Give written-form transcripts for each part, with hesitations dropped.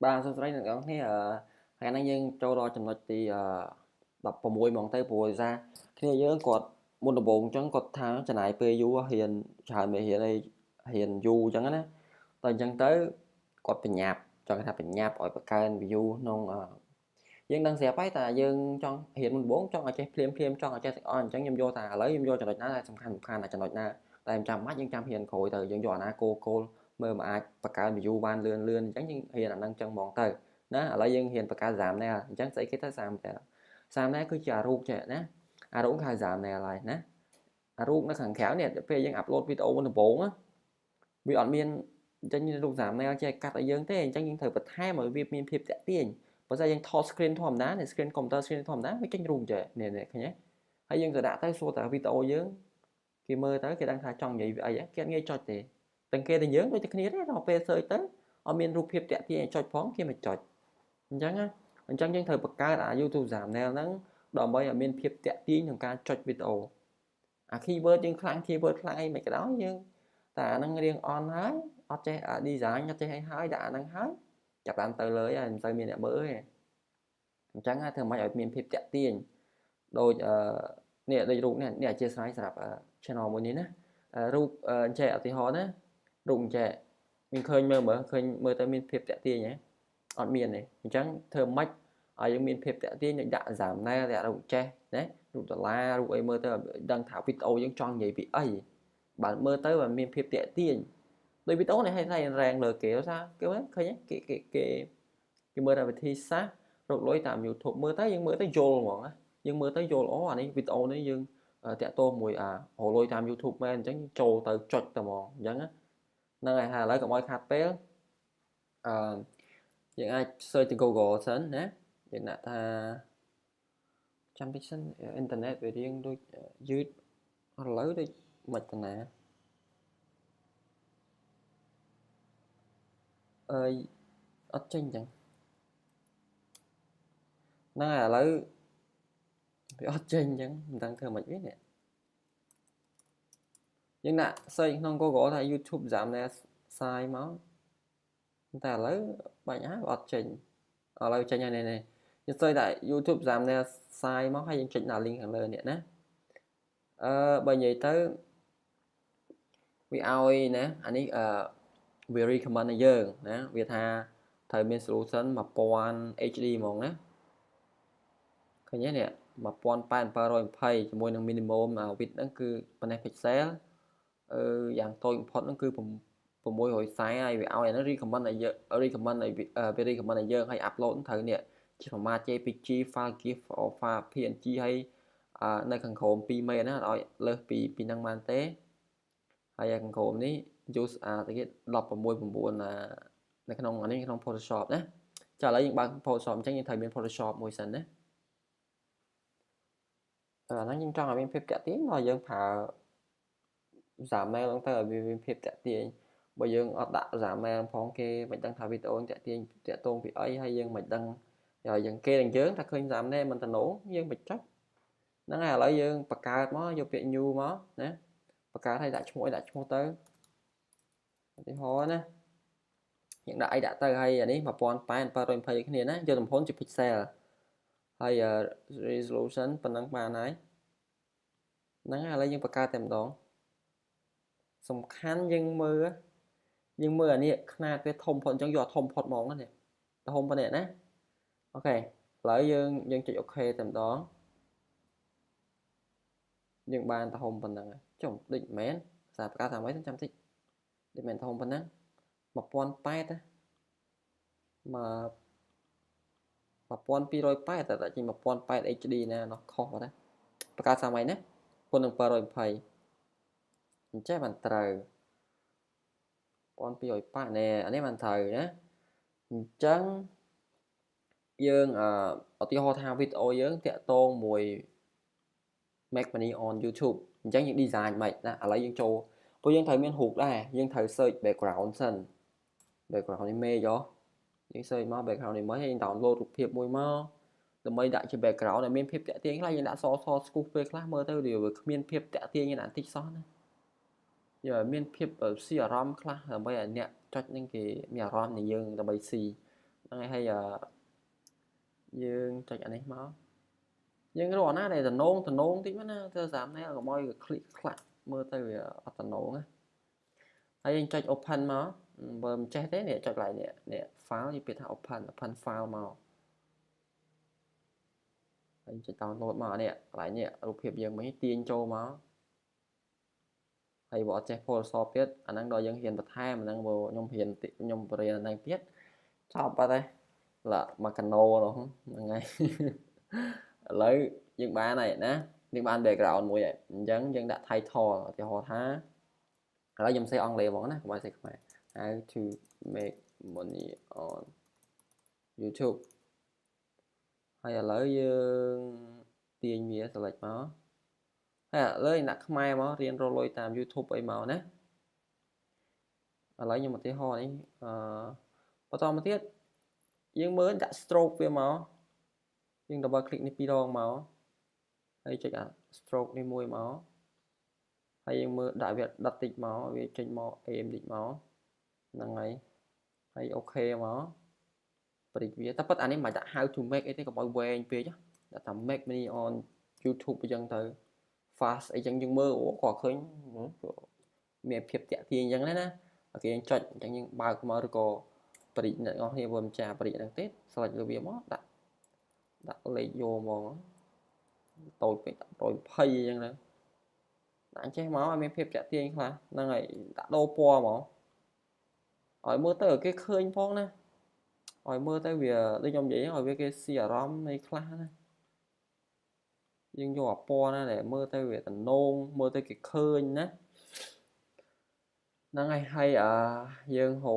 បាទសួស្តីអ្នកនរគ្នាថ្ងៃនេះយើងចូលដល់ចំណុចទី16ហ្មងទៅព្រោះដោយសារគ្នាយើងគាត់មុនដំបូងអញ្ចឹងគាត់ថាចំណាយពេលយូររៀនច្រើនមេរៀនអីរៀនយូរអញ្ចឹងណាតែអញ្ចឹងទៅគាត់បញ្ញាប់ចង់ថាបញ្ញាប់ឲ្យបង្កើន view ក្នុងយើងដឹងស្រាប់ហើយតែយើងចង់រៀនមុនដំបូងចង់ឲ្យចេះភ្លាមចង់ឲ្យចេះទាំងអស់អញ្ចឹងខ្ញុំយកថាឥឡូវខ្ញុំយកចំណុចណាដែលសំខាន់តែចំណុចណាតែមិនចាំបាច់យើងចាំរៀនក្រោយទៅយើងយកអាណាគោលមើលមកអាចបង្កើន view បានលឿនអញ្ចឹងយើងរៀនអាហ្នឹងអញ្ចឹងហ្មងទៅណាឥឡូវយើងរៀនបង្កើត thumbnail អញ្ចឹងស្អីគេទៅ thumbnail គឺជាអារូបចេះណាអារូបហៅ thumbnail ហើយណាអារូបនៅខាងក្រៅនេះពេលយើងអាប់ឡូតវីដេអូមុនដំបូងវាអត់មានចេញរូប thumbnail ចេះកាត់ឲ្យយើងទេអញ្ចឹងយើងត្រូវបន្ថែមឲ្យវាមានភាពតាក់ទាញបើស្អីយើងថត screen ធម្មតា screen computer screen ធម្មតាវាចេញរូបចេះនេះឃើញទេហើយយើងទៅដាក់ទៅសួរតែវីដេអូយើងគេមើលទៅគេដឹងថាចង់និយាយវាអីគេអត់ងាយចុចទេទាំងគេទាំងយើងដូចតែគ្នាទេដល់ពេល search ទៅអត់មានរូបភាពតាក់ទាញឲ្យចុចផងគេមិនចុចអញ្ចឹងយើងត្រូវបង្កើតអា YouTube Thumbnail ហ្នឹងដើម្បីឲ្យមានភាពតាក់ទាញក្នុងការចុចវីដេអូអា keyword យើងខ្លាំង keyword ខ្លាំងអីមិនក៏ដោយយើងតែអាហ្នឹងរៀងអន់ហើយអត់ចេះ design អត់ចេះអីហើយដាក់អាហ្នឹងហើយចាប់បានទៅលើហើយមិនសូវមានអ្នកមើលទេអញ្ចឹងធ្វើម៉េចឲ្យមានភាពតាក់ទាញដូចនេះដូចរូបនេះអធិស្ឋានសម្រាប់ channel មួយនេះណារូបអញ្ចេះឧទាហរណ៍ណារូបអញ្ចេះមានឃើញមើលទៅមានភាពតាក់ទាញហ៎អត់មានទេអញ្ចឹងធ្វើម៉េចឲ្យយើងមានភាពតាក់ទាញយើងដាក់ thumbnail ដាក់រូបចេះណារូបដុល្លាររូបអីមើលទៅដឹងថាវីដេអូយើងចង់និយាយពីអីបើមើលទៅវាមានភាពតាក់ទាញដោយវីដេអូនេះឲ្យរ៉េងលើគេថាគេឃើញគេមើលតែវិធីសាស្ត្ររកលុយតាម YouTube មើលទៅយើងមើលទៅយល់ហ្មងណាយើងមើលទៅយល់អូអានេះវីដេអូនេះយើងតាក់ទងមួយរកលុយតាម YouTube មែនអញ្ចឹងចូលទៅចុចទៅហ្មងអញ្ចឹងហ្នឹងហើយឥឡូវកុំឲ្យខាតពេលយើងអាច search ទៅ Google សិនណាយើងដាក់ថាចាំតិចសិនអ៊ីនធឺណិតវារៀងដូចយឺតឥឡូវដូចមិនតាណាអត់ចេញអញ្ចឹងហ្នឹងហើយឥឡូវវាអត់ចេញអញ្ចឹងមិនដឹងធ្វើម៉េចវិញនេះយើងដាក់ search ក្នុង Google ថា YouTube Thumbnail សាយមកតែឥឡូវបាញ់ហើយអត់ចេញឥឡូវចេញហើយនេះយើង search តែ YouTube Thumbnail សាយមកហើយយើងចុចដាក់ link ខាងលើនេះណាបើនិយាយទៅវាឲ្យណាអានេះវា recommend ឲ្យយើងណាវាថាត្រូវមាន solution 1000 HD ហ្មងណាឃើញទេនេះ1820ជាមួយនឹង minimum width ហ្នឹងគឺប៉ុណ្ណេះ pixel យ៉ាងតូចបំផុតហ្នឹងគឺ640ហើយវាឲ្យអានេះ recommend ឲ្យយើង recommend ឲ្យយើងឲ្យ upload ត្រូវនេះជា format JPG file GIF file PNG ហើយនៅខាងក្រោម2មេណាអត់ឲ្យលើសពីហ្នឹងបានទេហើយខាងក្រោមនេះ use ទៅគេ169នៅក្នុងអានេះក្នុង Photoshop ណាចាឥឡូវយើងបើក Photoshop អញ្ចឹងយើងត្រូវមាន Photoshop មួយសិនណាអាហ្នឹងយើងចង់ឲ្យមានភាពតាក់ទាញដល់យើងប្រើ thumbnail ហ្នឹងទៅឲ្យវាមានភាពតាក់ទាញបើយើងអត់ដាក់ thumbnail ផងគេមិនដឹងថាវីដេអូតាក់ទាញតាក់ទងពីអីហើយយើងមិនដឹងហើយយើងគេទាំងយើងថាឃើញ thumbnail មិនតំណងយើងមិនចុចហ្នឹងហើយឥឡូវយើងបង្កើតមកយកពាក្យ new មកណាបង្កើតឲ្យដាក់ឈ្មោះទៅឧទាហរណ៍ណាយើងដាក់អីដាក់ទៅហើយអានេះ1820គ្នាណាយកទំហំជា pixel ហើយ resolution ប៉ុណ្ណឹងបានហើយហ្នឹងហើយឥឡូវយើងបង្កើតតែម្ដងសំខាន់យើងមើលអានេះຂະຫນាតវាធំផុតអញ្ចឹងយកធំផុតហ្មងនេះធំប៉ុណ្ណេះណាអូខេឥឡូវយើងចុចអូខេតែម្ដងយើងបានធំប៉ុណ្ណឹងចុះដូចមែនសារប្រកាសថាម៉េចចាំតិចដូចមែនធំប៉ុណ្ណឹង1080ណា1280តែចេញ1080 HD ណានោះខុសបាត់ណាប្រកាសថាម៉េចណាគុណនឹង720អញ្ចឹងបានត្រូវ1280នេះអានេះបានត្រូវណាអញ្ចឹងយើងឧទាហរណ៍ថាវីដេអូយើងតាក់ទងមួយ make money on YouTube អញ្ចឹងយើង design មិនណាឥឡូវយើងចូលព្រោះយើងត្រូវមាន hook ដែរយើងត្រូវ search background សិន background image យើង search មក background image ហើយយើង download រូបភាពមួយមកដើម្បីដាក់ជា background ឲ្យមានភាពតាក់ទាញខ្លះយើងដាក់សស្គូសពេលខ្លះមើលទៅវាគ្មានភាពតាក់ទាញណាតិចសោះណាយកឲ្យមានភាពស៊ីអារម្មណ៍ខ្លះដើម្បីឲ្យអ្នកចុចនឹងគេមានអារម្មណ៍នៃយើងដើម្បីស៊ី ហ្នឹងហើយយើងចុចអានេះមកយើងរកណាដែលតំណងតិចមកណាធ្វើស្រាប់នេះកុំឲ្យវា click ខ្លាក់មើលទៅវាអត់តំណងណាហើយយើងចុច open មកបើមិនចេះទេនេះចុចកន្លែងនេះ file យើងពាក្យថា open file មកហើយចុច download មកនេះកន្លែងនេះរូបភាពយើងមិញទាញចូលមកហើយបើអត់ចេះ Photoshop ទៀតអាហ្នឹងដល់យើងហ៊ានបន្ថែមអាហ្នឹងបើខ្ញុំបរៀនអាហ្នឹងទៀតចប់បាត់ហើយឡាមកកាណូហ្នឹងហើយឥឡូវយើងបានហើយណាយើងបាន background មួយហើយអញ្ចឹងយើងដាក់ title ឧទាហរណ៍ថាឥឡូវខ្ញុំសេអង់គ្លេសហ្មងណាកុំឲ្យសេខ្មែរ How to make money on YouTube ហើយឥឡូវយើងទាញវា select មកហើយឥឡូវដាក់ខ្មែរមករៀនរកលុយតាម YouTube អីមកណាឥឡូវខ្ញុំឧទាហរណ៍នេះបន្តមកទៀតយើងមើលដាក់ stroke វាមកយើង double click នេះ2ដងមកហើយចុចអា stroke នេះមួយមកហើយយើងមើលដាក់វាដិតតិចមកវាចេញមក aim តិចមកហ្នឹងហើយអូខេមកព្រិចវាតែប៉ុតអានេះមិនដាក់ how to make អីទេកុំឲ្យវែងពេកដាក់តែ make money on YouTube អញ្ចឹងទៅ fast អីចឹងយើងមើលអូគាត់ឃើញមានភាពតាក់ទាញអញ្ចឹងណាអូខេយើងចុចអញ្ចឹងយើងបើកមកឬក៏ព្រិចអ្នកនរគ្នាមើលម្ចាស់ព្រិចហ្នឹងទេ select លើវាមកដាក់លេខយកមកតូចពេក120អញ្ចឹងទៅដាក់ចេះមកឲ្យមានភាពតាក់ទាញខ្លះហ្នឹងហើយដាក់ដូរពណ៌មកឲ្យមើលទៅឲ្យគេឃើញផងណាឲ្យមើលទៅវាដូចខ្ញុំនិយាយឲ្យវាគេស៊ីអារម្មណ៍នៃខ្លះណាយើងយកអាពណ៌ណាដែលមើលទៅវាតំណងមើលទៅគេឃើញណាហ្នឹងហើយយើងហៅ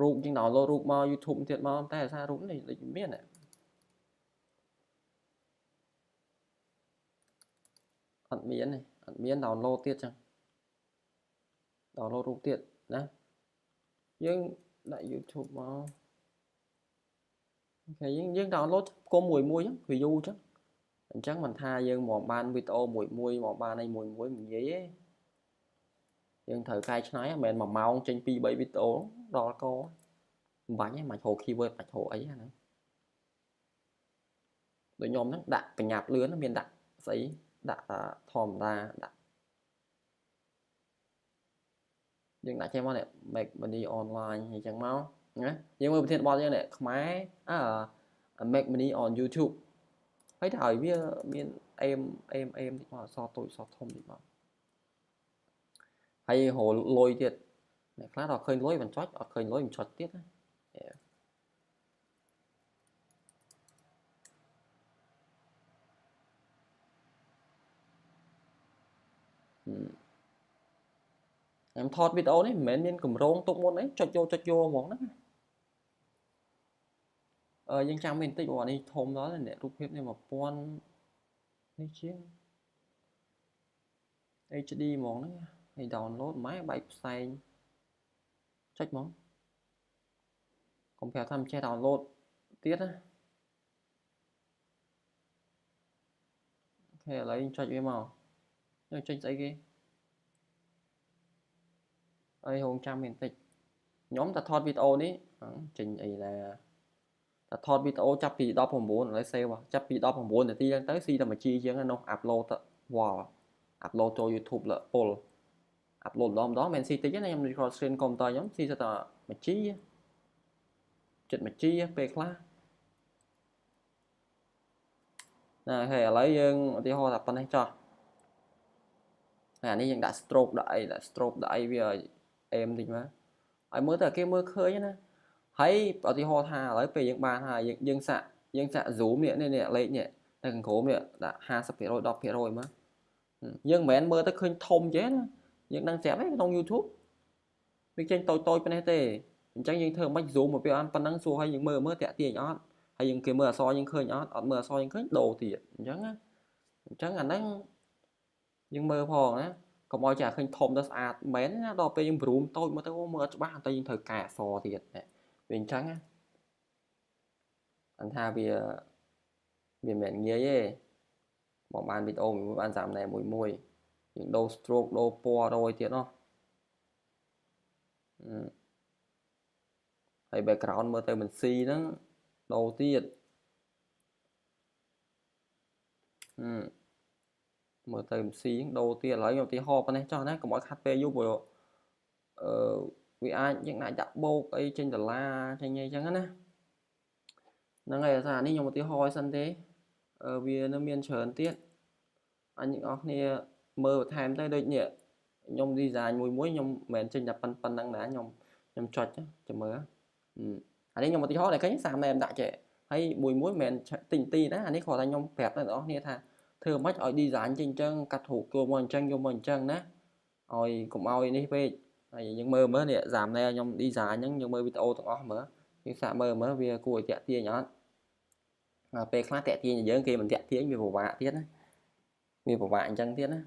រូបយើង download រូបមក YouTube ទៀតមកតែអាសាររូបនេះដូចមានអត់មាន download ទៀតចឹង download រូបទៀតណាយើងដាក់ YouTube មកអូខេយើង download គុំមួយចឹង view ចឹងអញ្ចឹងមិនថាយើងមកបានវីដេអូមួយមកបានអីមួយមិននិយាយទេយើងត្រូវកែច្នៃមិនមែន1ម៉ោងចេញ2 3វីដេអូដល់កមិនបាច់ទេមិនហៅ keyword មិនហៅអីហ្នឹងដូចខ្ញុំហ្នឹងដាក់បញ្ញាប់លឿនមានដាក់ស្អីដាក់ធម្មតាដាក់យើងដាក់ចេះមកនេះ make money online អញ្ចឹងមកណាយើងមើលប្រធានបទយើងនេះខ្មែរmake money on YouTube ហើយទៅឲ្យវាមានអេមតិចមកអក្សរតូចអក្សរធំតិចមកហើយរលុយទៀតអ្នកខ្លះដល់ឃើញលុយមិនចុចអត់ឃើញលុយមិនចុចទៀតណាខ្ញុំថតវីដេអូនេះមិនមែនមានកម្រងទុកមុនអីចុចយកហ្មងហ្នឹងយើងចាំមានបន្តិចព្រោះអានេះធំដល់នេះរូបភាពនេះ1000នេះជាង HD ហ្មងហ្នឹងហើយ download ម៉ែបែកផ្សែងចុចហ្មងកុំប្រាប់ថាមិនចេះ download ទៀតណាអូខេឥឡូវយើងចុចវាមកយើងចុចស្អីគេហើយរងចាំមានបន្តិចខ្ញុំតែថតវីដេអូនេះចេញអីណាតែថតវីដេអូចាប់ពី19ឥឡូវ save ចាប់ពី19នាទីហ្នឹងទៅស៊ីតែមួយជីជាងនោះ upload ទៅ wow upload ចូល YouTube លពុល upload ម្ដងមិនស៊ីតិចទេណាខ្ញុំ record screen កុំព្យូទ័រខ្ញុំស៊ីតែមួយជីចិត្តមួយជីពេលខ្លះណាហើយឥឡូវយើងឧទាហរណ៍ថាប៉ុណ្ណេះចោះអានេះយើងដាក់ stroke ដាក់អីវាអេមតិចមកឲ្យមើលទៅគេមើលឃើញណាហើយឧទាហរណ៍ថាឥឡូវពេលយើងបានហើយយើងសាក់ zoom នេះលេខនេះតែកង្ក្រោមនេះដាក់ 50% 10% មកយើងមិនមែនមើលទៅឃើញធំចេះណាយើងដឹងស្រាប់ទេក្នុង YouTube វាចេញតូចប៉ុណ្ណេះទេអញ្ចឹងយើងធ្វើមិន zoom មកវាអត់ប៉ុណ្ណឹងសួរឲ្យយើងមើលតាក់ទាញអត់ហើយយើងគេមើលអក្សរយើងឃើញអត់មើលអក្សរយើងឃើញដូរទៀតអញ្ចឹងអាហ្នឹងយើងមើលផងណាកុំឲ្យចាឃើញធំទៅស្អាតមែនណាដល់ពេលយើង zoom តូចមើលទៅមើលអត់ច្បាស់តែយើងត្រូវកែអក្សរទៀតវាអញ្ចឹងណាអនថាវាមិនមែនងាយទេមកបានវីដេអូមួយបានតាមណែមួយយើងដូរ stroke ដូរពណ៌ដូរអីទៀតណោះ ហើយ background មើលទៅមិនស៊ីហ្នឹងដូរទៀតមើលទៅមិនស៊ីដូរទៀតឥឡូវខ្ញុំឧទាហរណ៍ប៉ុណ្ណេះចោះណាកុំឲ្យខាត់ពេលយូរព្រោះវាអាចយើងអាចដាក់បូកអីចេញដុល្លារចេញអីចឹងណាហ្នឹងហើយថានេះខ្ញុំឧទាហរណ៍ឲ្យសិនទេវានៅមានច្រើនទៀតអញទាំងអស់គ្នាមើលបន្ថែមទៅដូចនេះខ្ញុំ design មួយខ្ញុំមិនមែនចេញតែប៉ុណ្ណឹងណាខ្ញុំចុចចាំមើលអានេះខ្ញុំឧទាហរណ៍តែឃើញ30ណែមដាក់ចេះហើយមួយមិនមែនទីណាអានេះគ្រាន់តែខ្ញុំប្រាប់ដល់អ្នកនរគ្នាថាធ្វើមិនឲ្យ design ចេញអញ្ចឹងកាត់រូបចូលមកអញ្ចឹងយកមកអញ្ចឹងណាឲ្យកុំឲ្យនេះពេកហើយយើងមើលនេះ30ណែខ្ញុំ design អញ្ចឹងយើងមើលវីដេអូទាំងអស់មើលយើងសាកមើលវាគួរឲ្យតាក់ទាញអត់ពេលខ្លះតាក់ទាញយើងគេមិនតាក់ទាញវាពិបាកទៀតណាវាពិបាកអញ្ចឹងទៀតណា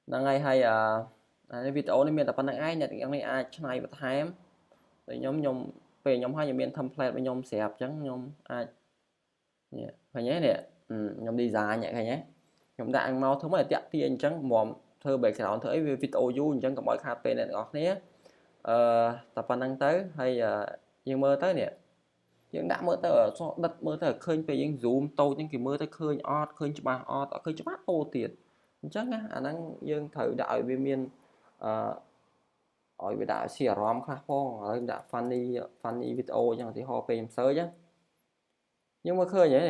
ហ្នឹងហើយអាវីដេអូនេះមានតែប៉ុណ្្នឹងឯងអ្នកទាំងនេះអាចឆ្នៃបន្ថែមតែខ្ញុំពេលខ្ញុំឲ្យមាន template របស់ខ្ញុំស្រាប់អញ្ចឹងខ្ញុំអាចនេះឃើញទេនេះខ្ញុំ design ឃើញទេខ្ញុំដាក់ឲ្យមកធ្វើមកតាក់ទាញអញ្ចឹងមុំធ្វើ background ធ្វើអីវាវីដេអូយូរអញ្ចឹងកុំឲ្យខាតពេលអ្នកទាំងអស់គ្នាតែប៉ុណ្្នឹងទៅហើយយើងមើលទៅនេះយើងដាក់មើលទៅដិតមើលទៅឃើញពេលយើង zoom តូចហ្នឹងគេមើលទៅឃើញអត់ឃើញច្បាស់អត់ឃើញច្បាស់អូទៀតអញ្ចឹងណាអាហ្នឹងយើងត្រូវដាក់ឲ្យវាមានឲ្យវាដាក់ជាអារម្មណ៍ខ្លះផងហើយដាក់ funny វីដេអូអញ្ចឹងឧទាហរណ៍ពេលខ្ញុំ search យើងមើលឃើញហ្នឹង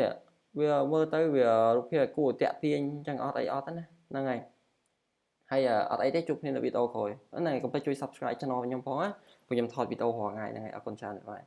វាមើលទៅវារូបភាពគួរតាក់ទាញអញ្ចឹងអត់អីអត់ណាហ្នឹងហើយអត់អីទេជួបគ្នានៅវីដេអូក្រោយហ្នឹងហើយកុំភ្លេចជួយ subscribe channel ខ្ញុំផងណាព្រោះខ្ញុំថតវីដេអូរាល់ថ្ងៃហ្នឹងហើយអរគុណច្រើនបាទ